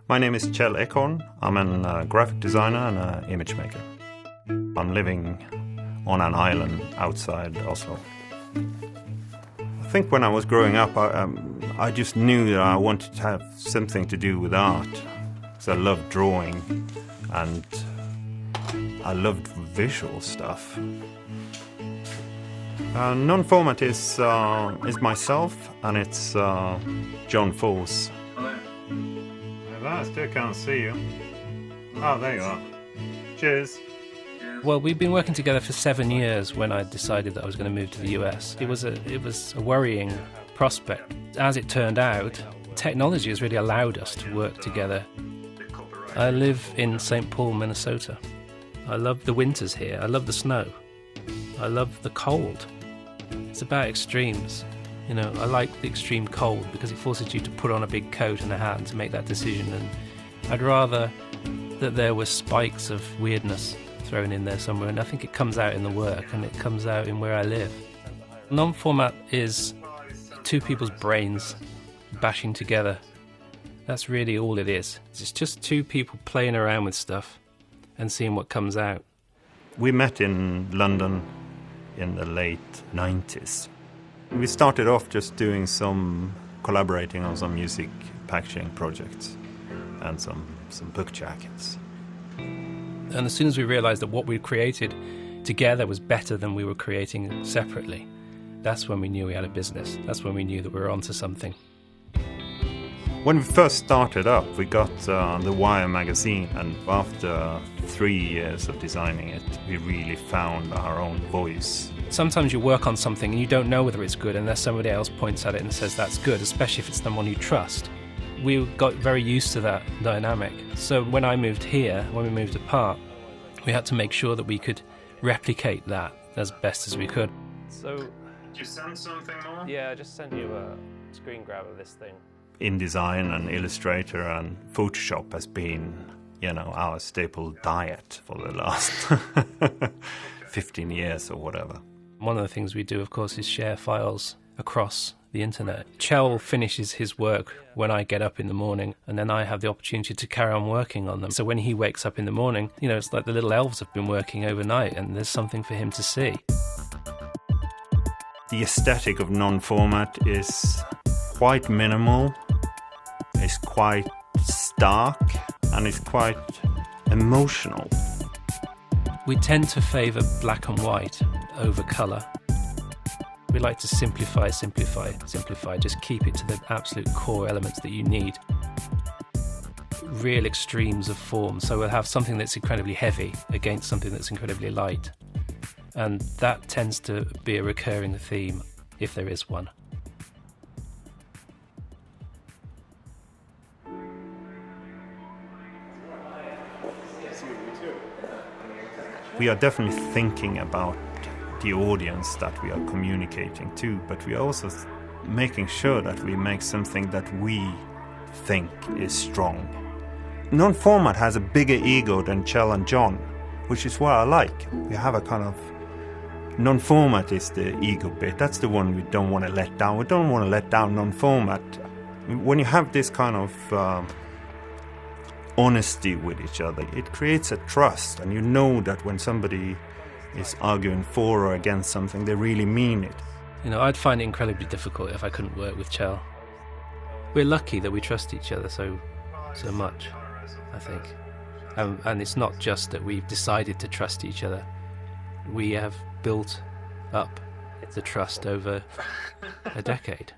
My name is Kjell Ekorn. I'm a graphic designer and an image maker. I'm living on an island outside Oslo. I think when I was growing up, I just knew that I wanted to have something to do with art. So I loved drawing and I loved visual stuff. Non-format is myself and it's John Force. I still can't see you. Oh, there you are. Cheers. Well, we've been working together for 7 years when I decided that I was going to move to the US. It was a worrying prospect. As it turned out, technology has really allowed us to work together. I live in St. Paul, Minnesota. I love the winters here. I love the snow. I love the cold. It's about extremes. You know, I like the extreme cold because it forces you to put on a big coat and a hat and to make that decision. And I'd rather that there were spikes of weirdness thrown in there somewhere, and I think it comes out in the work and it comes out in where I live. Non-format is two people's brains bashing together. That's really all it is. It's just two people playing around with stuff and seeing what comes out. We met in London in the late 90s. We started off just doing collaborating on some music packaging projects and some book jackets. And as soon as we realised that what we'd created together was better than we were creating separately, that's when we knew we had a business. That's when we knew that we were onto something. When we first started up, we got the Wire magazine, and after 3 years of designing it, we really found our own voice. Sometimes you work on something and you don't know whether it's good unless somebody else points at it and says that's good, especially if it's someone you trust. We got very used to that dynamic. So when I moved here, when we moved apart, we had to make sure that we could replicate that as best as we could. So, did you send something more? Yeah, I just sent you a screen grab of this thing. InDesign and Illustrator and Photoshop has been, our staple diet for the last 15 years or whatever. One of the things we do, of course, is share files across the internet. Kjell finishes his work when I get up in the morning, and then I have the opportunity to carry on working on them. So when he wakes up in the morning, it's like the little elves have been working overnight, and there's something for him to see. The aesthetic of non-format is quite minimal, it's quite stark, and it's quite emotional. We tend to favour black and white over colour. We like to simplify, just keep it to the absolute core elements that you need. Real extremes of form, so we'll have something that's incredibly heavy against something that's incredibly light. And that tends to be a recurring theme, if there is one. We are definitely thinking about the audience that we are communicating to, but we are also making sure that we make something that we think is strong. Non-format has a bigger ego than Kjell and John, which is what I like. We have a kind of... Non-format is the ego bit. That's the one we don't want to let down. We don't want to let down non-format. When you have this kind of honesty with each other, it creates a trust, and you know that when somebody is arguing for or against something, they really mean it. I'd find it incredibly difficult if I couldn't work with Kjell. We're lucky that we trust each other so much, I think. And it's not just that we've decided to trust each other. We have built up the trust over a decade.